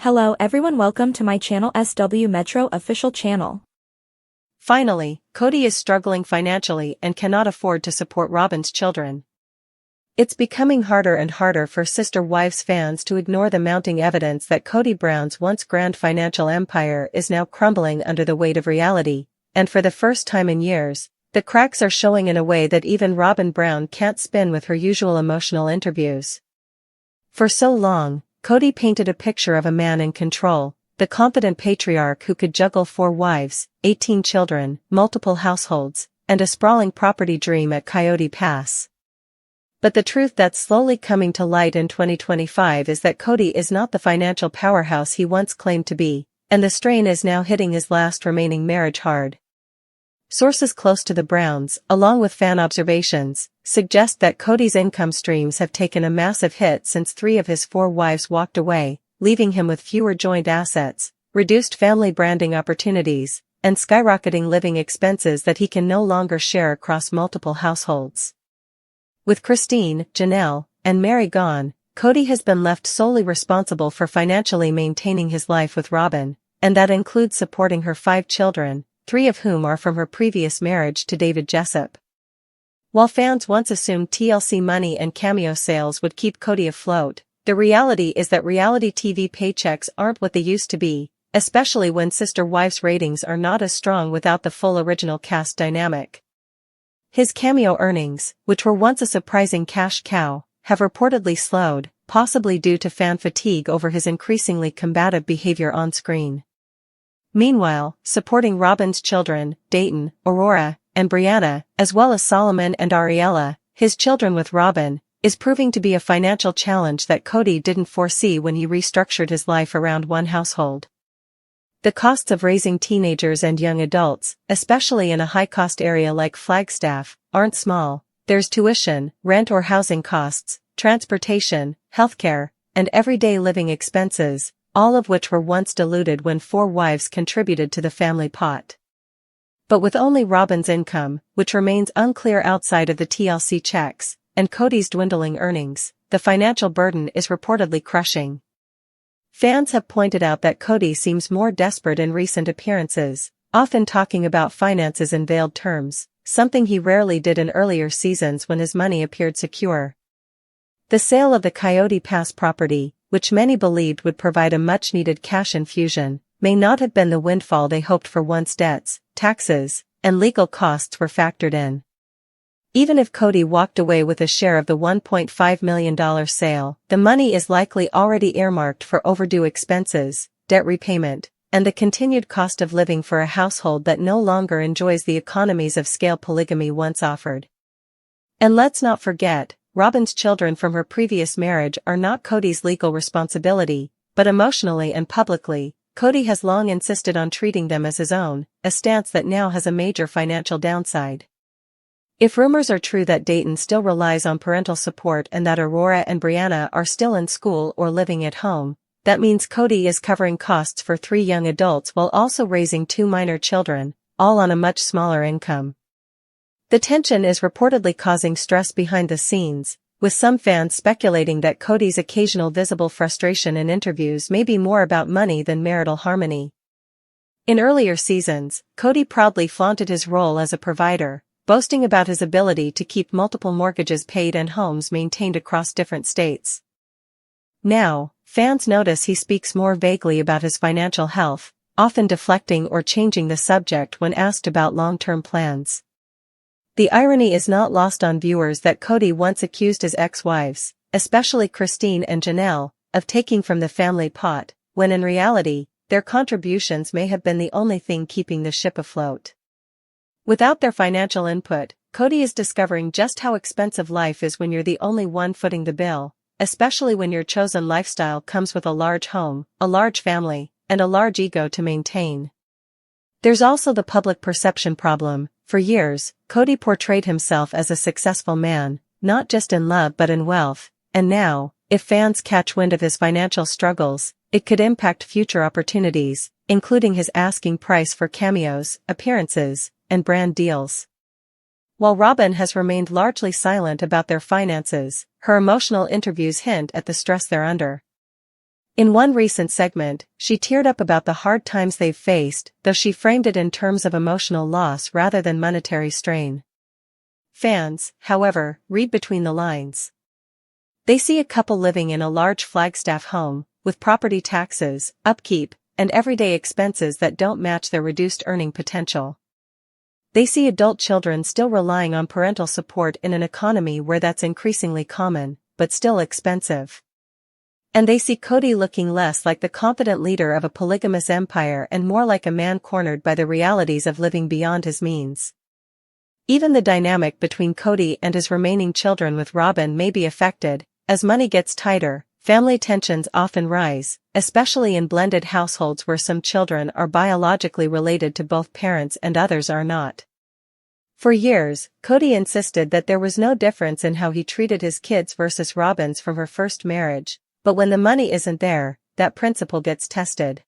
Hello everyone, welcome to my channel SW Metro official channel. Finally, Kody is struggling financially and cannot afford to support Robyn's children. It's becoming harder and harder for Sister Wives fans to ignore the mounting evidence that Kody Brown's once grand financial empire is now crumbling under the weight of reality, and for the first time in years, the cracks are showing in a way that even Robyn Brown can't spin with her usual emotional interviews. For so long, Kody painted a picture of a man in control, the confident patriarch who could juggle 4 wives, 18 children, multiple households, and a sprawling property dream at Coyote Pass. But the truth that's slowly coming to light in 2025 is that Kody is not the financial powerhouse he once claimed to be, and the strain is now hitting his last remaining marriage hard. Sources close to the Browns, along with fan observations, suggest that Kody's income streams have taken a massive hit since 3 of his 4 wives walked away, leaving him with fewer joint assets, reduced family branding opportunities, and skyrocketing living expenses that he can no longer share across multiple households. With Christine, Janelle, and Mary gone, Kody has been left solely responsible for financially maintaining his life with Robyn, and that includes supporting her 5 children, 3 of whom are from her previous marriage to David Jessup. While fans once assumed TLC money and cameo sales would keep Kody afloat, the reality is that reality TV paychecks aren't what they used to be, especially when Sister Wives ratings are not as strong without the full original cast dynamic. His cameo earnings, which were once a surprising cash cow, have reportedly slowed, possibly due to fan fatigue over his increasingly combative behavior on screen. Meanwhile, supporting Robyn's children, Dayton, Aurora, and Brianna, as well as Solomon and Ariella, his children with Robyn, is proving to be a financial challenge that Kody didn't foresee when he restructured his life around one household. The costs of raising teenagers and young adults, especially in a high-cost area like Flagstaff, aren't small. There's tuition, rent or housing costs, transportation, healthcare, and everyday living expenses, all of which were once diluted when 4 wives contributed to the family pot. But with only Robyn's income, which remains unclear outside of the TLC checks, and Kody's dwindling earnings, the financial burden is reportedly crushing. Fans have pointed out that Kody seems more desperate in recent appearances, often talking about finances in veiled terms, something he rarely did in earlier seasons when his money appeared secure. The sale of the Coyote Pass property, which many believed would provide a much-needed cash infusion, may not have been the windfall they hoped for once debts, taxes, and legal costs were factored in. Even if Kody walked away with a share of the $1.5 million sale, the money is likely already earmarked for overdue expenses, debt repayment, and the continued cost of living for a household that no longer enjoys the economies of scale polygamy once offered. And let's not forget, Robyn's children from her previous marriage are not Kody's legal responsibility, but emotionally and publicly, Kody has long insisted on treating them as his own, a stance that now has a major financial downside. If rumors are true that Dayton still relies on parental support and that Aurora and Brianna are still in school or living at home, that means Kody is covering costs for 3 young adults while also raising 2 minor children, all on a much smaller income. The tension is reportedly causing stress behind the scenes, with some fans speculating that Kody's occasional visible frustration in interviews may be more about money than marital harmony. In earlier seasons, Kody proudly flaunted his role as a provider, boasting about his ability to keep multiple mortgages paid and homes maintained across different states. Now, fans notice he speaks more vaguely about his financial health, often deflecting or changing the subject when asked about long-term plans. The irony is not lost on viewers that Kody once accused his ex-wives, especially Christine and Janelle, of taking from the family pot, when in reality, their contributions may have been the only thing keeping the ship afloat. Without their financial input, Kody is discovering just how expensive life is when you're the only one footing the bill, especially when your chosen lifestyle comes with a large home, a large family, and a large ego to maintain. There's also the public perception problem. For years, Kody portrayed himself as a successful man, not just in love but in wealth, and now, if fans catch wind of his financial struggles, it could impact future opportunities, including his asking price for cameos, appearances, and brand deals. While Robyn has remained largely silent about their finances, her emotional interviews hint at the stress they're under. In one recent segment, she teared up about the hard times they've faced, though she framed it in terms of emotional loss rather than monetary strain. Fans, however, read between the lines. They see a couple living in a large Flagstaff home, with property taxes, upkeep, and everyday expenses that don't match their reduced earning potential. They see adult children still relying on parental support in an economy where that's increasingly common, but still expensive. And they see Kody looking less like the confident leader of a polygamous empire and more like a man cornered by the realities of living beyond his means. Even the dynamic between Kody and his remaining children with Robyn may be affected. As money gets tighter, family tensions often rise, especially in blended households where some children are biologically related to both parents and others are not. For years, Kody insisted that there was no difference in how he treated his kids versus Robyn's from her first marriage, but when the money isn't there, that principle gets tested.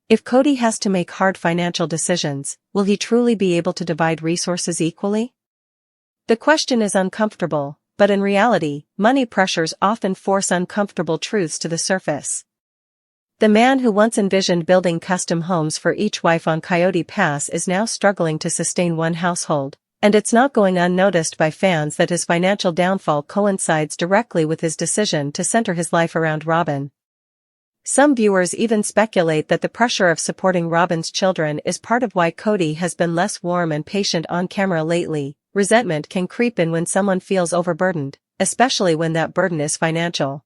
If Kody has to make hard financial decisions, will he truly be able to divide resources equally? The question is uncomfortable, but in reality, money pressures often force uncomfortable truths to the surface. The man who once envisioned building custom homes for each wife on Coyote Pass is now struggling to sustain one household, and it's not going unnoticed by fans that his financial downfall coincides directly with his decision to center his life around Robyn. Some viewers even speculate that the pressure of supporting Robyn's children is part of why Kody has been less warm and patient on camera lately. Resentment can creep in when someone feels overburdened, especially when that burden is financial.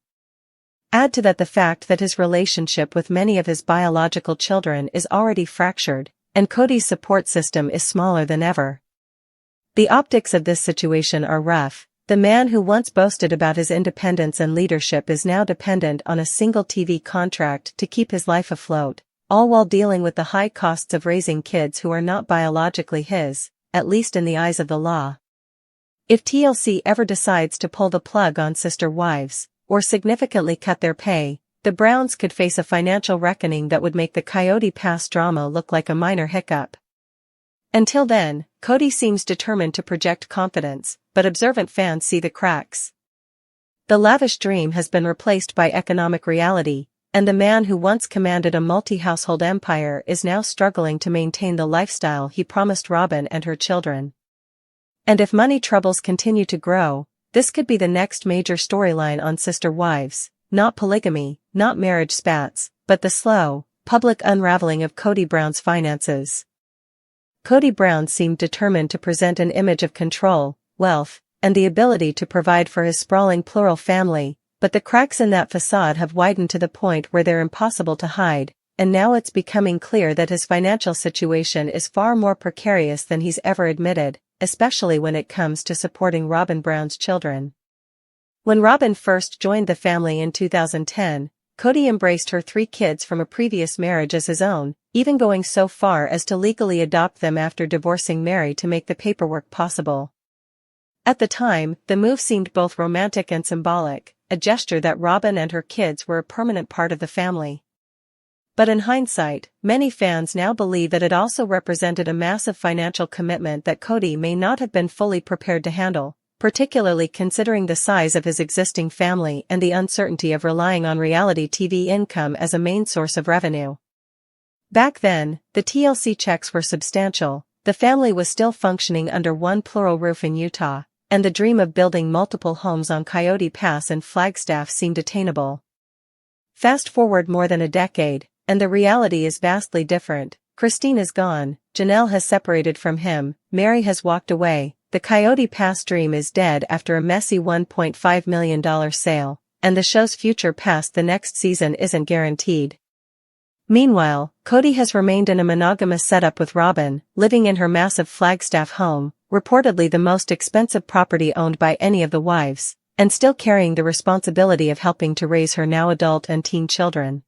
Add to that the fact that his relationship with many of his biological children is already fractured, and Kody's support system is smaller than ever. The optics of this situation are rough. The man who once boasted about his independence and leadership is now dependent on a single TV contract to keep his life afloat, all while dealing with the high costs of raising kids who are not biologically his, at least in the eyes of the law. If TLC ever decides to pull the plug on sister wives, or significantly cut their pay, the Browns could face a financial reckoning that would make the Coyote Pass drama look like a minor hiccup. Until then, Kody seems determined to project confidence, but observant fans see the cracks. The lavish dream has been replaced by economic reality, and the man who once commanded a multi-household empire is now struggling to maintain the lifestyle he promised Robyn and her children. And if money troubles continue to grow, this could be the next major storyline on Sister Wives, not polygamy, not marriage spats, but the slow, public unraveling of Kody Brown's finances. Kody Brown seemed determined to present an image of control, wealth, and the ability to provide for his sprawling plural family, but the cracks in that facade have widened to the point where they're impossible to hide, and now it's becoming clear that his financial situation is far more precarious than he's ever admitted, especially when it comes to supporting Robyn Brown's children. When Robyn first joined the family in 2010, Kody embraced her 3 kids from a previous marriage as his own, even going so far as to legally adopt them after divorcing Mary to make the paperwork possible. At the time, the move seemed both romantic and symbolic, a gesture that Robyn and her kids were a permanent part of the family. But in hindsight, many fans now believe that it also represented a massive financial commitment that Kody may not have been fully prepared to handle, particularly considering the size of his existing family and the uncertainty of relying on reality TV income as a main source of revenue. Back then, the TLC checks were substantial, the family was still functioning under one plural roof in Utah, and the dream of building multiple homes on Coyote Pass and Flagstaff seemed attainable. Fast forward more than a decade, and the reality is vastly different. Christine is gone, Janelle has separated from him, Mary has walked away, the Coyote Pass dream is dead after a messy $1.5 million sale, and the show's future past the next season isn't guaranteed. Meanwhile, Kody has remained in a monogamous setup with Robyn, living in her massive Flagstaff home, reportedly the most expensive property owned by any of the wives, and still carrying the responsibility of helping to raise her now adult and teen children.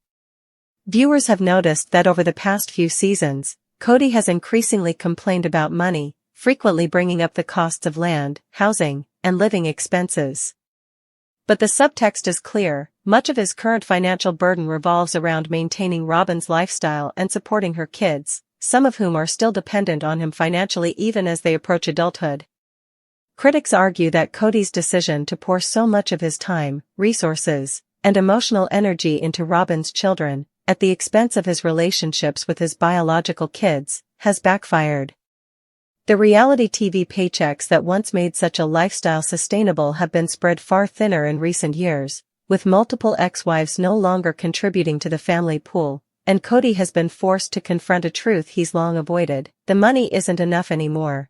Viewers have noticed that over the past few seasons, Kody has increasingly complained about money, frequently bringing up the costs of land, housing, and living expenses. But the subtext is clear, much of his current financial burden revolves around maintaining Robyn's lifestyle and supporting her kids, some of whom are still dependent on him financially even as they approach adulthood. Critics argue that Kody's decision to pour so much of his time, resources, and emotional energy into Robyn's children, at the expense of his relationships with his biological kids, has backfired. The reality TV paychecks that once made such a lifestyle sustainable have been spread far thinner in recent years, with multiple ex-wives no longer contributing to the family pool, and Kody has been forced to confront a truth he's long avoided: the money isn't enough anymore.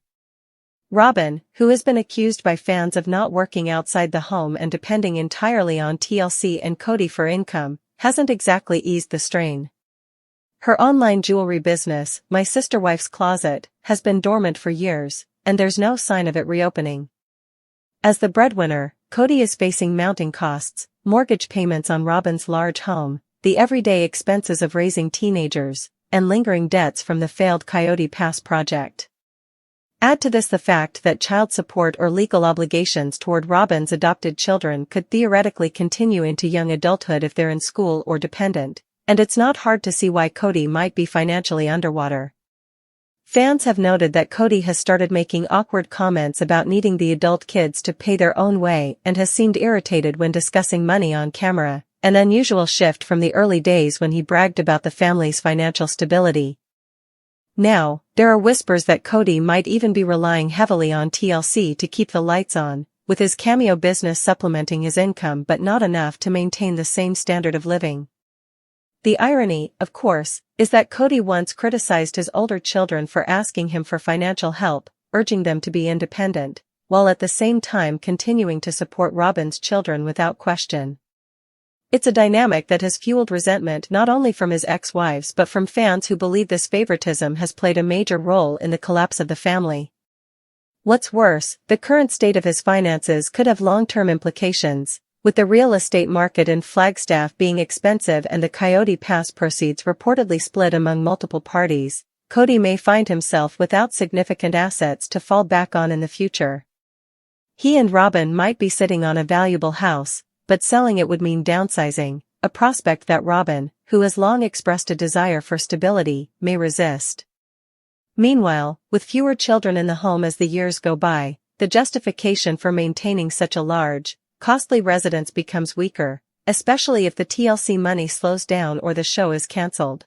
Robyn, who has been accused by fans of not working outside the home and depending entirely on TLC and Kody for income, hasn't exactly eased the strain. Her online jewelry business, My Sister Wife's Closet, has been dormant for years, and there's no sign of it reopening. As the breadwinner, Kody is facing mounting costs, mortgage payments on Robyn's large home, the everyday expenses of raising teenagers, and lingering debts from the failed Kody Pass project. Add to this the fact that child support or legal obligations toward Robyn's adopted children could theoretically continue into young adulthood if they're in school or dependent, and it's not hard to see why Kody might be financially underwater. Fans have noted that Kody has started making awkward comments about needing the adult kids to pay their own way and has seemed irritated when discussing money on camera, an unusual shift from the early days when he bragged about the family's financial stability. Now, there are whispers that Kody might even be relying heavily on TLC to keep the lights on, with his cameo business supplementing his income but not enough to maintain the same standard of living. The irony, of course, is that Kody once criticized his older children for asking him for financial help, urging them to be independent, while at the same time continuing to support Robyn's children without question. It's a dynamic that has fueled resentment not only from his ex-wives but from fans who believe this favoritism has played a major role in the collapse of the family. What's worse, the current state of his finances could have long-term implications, with the real estate market in Flagstaff being expensive and the Kody Pass proceeds reportedly split among multiple parties. Kody may find himself without significant assets to fall back on in the future. He and Robyn might be sitting on a valuable house, but selling it would mean downsizing, a prospect that Robyn, who has long expressed a desire for stability, may resist. Meanwhile, with fewer children in the home as the years go by, the justification for maintaining such a large, costly residence becomes weaker, especially if the TLC money slows down or the show is cancelled.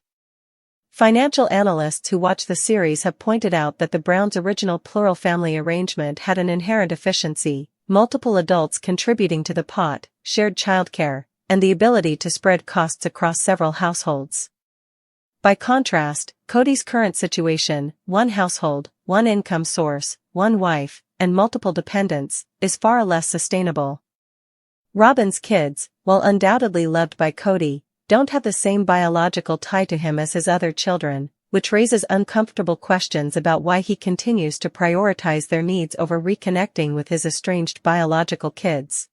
Financial analysts who watch the series have pointed out that the Browns' original plural family arrangement had an inherent efficiency: multiple adults contributing to the pot, shared childcare, and the ability to spread costs across several households. By contrast, Kody's current situation, one household, one income source, one wife, and multiple dependents, is far less sustainable. Robyn's kids, while undoubtedly loved by Kody, don't have the same biological tie to him as his other children, which raises uncomfortable questions about why he continues to prioritize their needs over reconnecting with his estranged biological kids.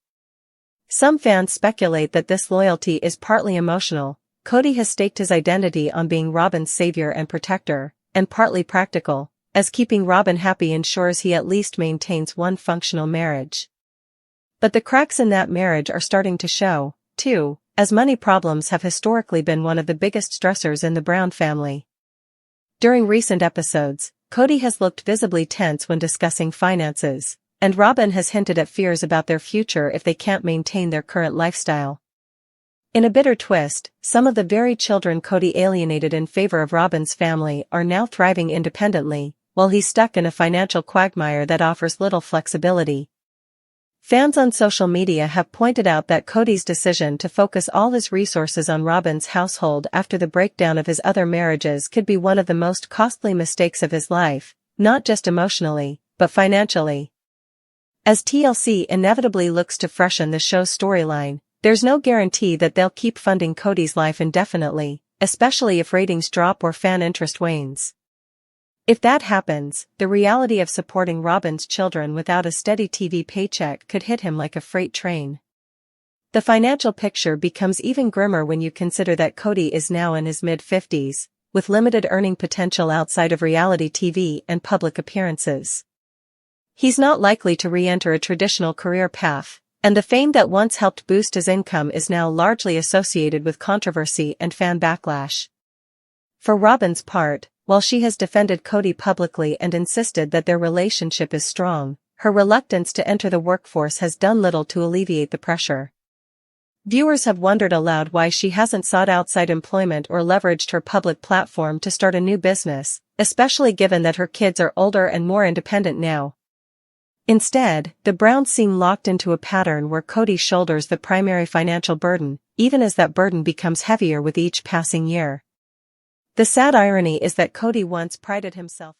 Some fans speculate that this loyalty is partly emotional. Kody has staked his identity on being Robyn's savior and protector, and partly practical, as keeping Robyn happy ensures he at least maintains one functional marriage. But the cracks in that marriage are starting to show, too, as money problems have historically been one of the biggest stressors in the Brown family. During recent episodes, Kody has looked visibly tense when discussing finances, and Robyn has hinted at fears about their future if they can't maintain their current lifestyle. In a bitter twist, some of the very children Kody alienated in favor of Robyn's family are now thriving independently, while he's stuck in a financial quagmire that offers little flexibility. Fans on social media have pointed out that Kody's decision to focus all his resources on Robyn's household after the breakdown of his other marriages could be one of the most costly mistakes of his life, not just emotionally, but financially. As TLC inevitably looks to freshen the show's storyline, there's no guarantee that they'll keep funding Kody's life indefinitely, especially if ratings drop or fan interest wanes. If that happens, the reality of supporting Robyn's children without a steady TV paycheck could hit him like a freight train. The financial picture becomes even grimmer when you consider that Kody is now in his mid-50s, with limited earning potential outside of reality TV and public appearances. He's not likely to re-enter a traditional career path, and the fame that once helped boost his income is now largely associated with controversy and fan backlash. For Robyn's part, while she has defended Kody publicly and insisted that their relationship is strong, her reluctance to enter the workforce has done little to alleviate the pressure. Viewers have wondered aloud why she hasn't sought outside employment or leveraged her public platform to start a new business, especially given that her kids are older and more independent now. Instead, the Browns seem locked into a pattern where Kody shoulders the primary financial burden, even as that burden becomes heavier with each passing year. The sad irony is that Kody once prided himself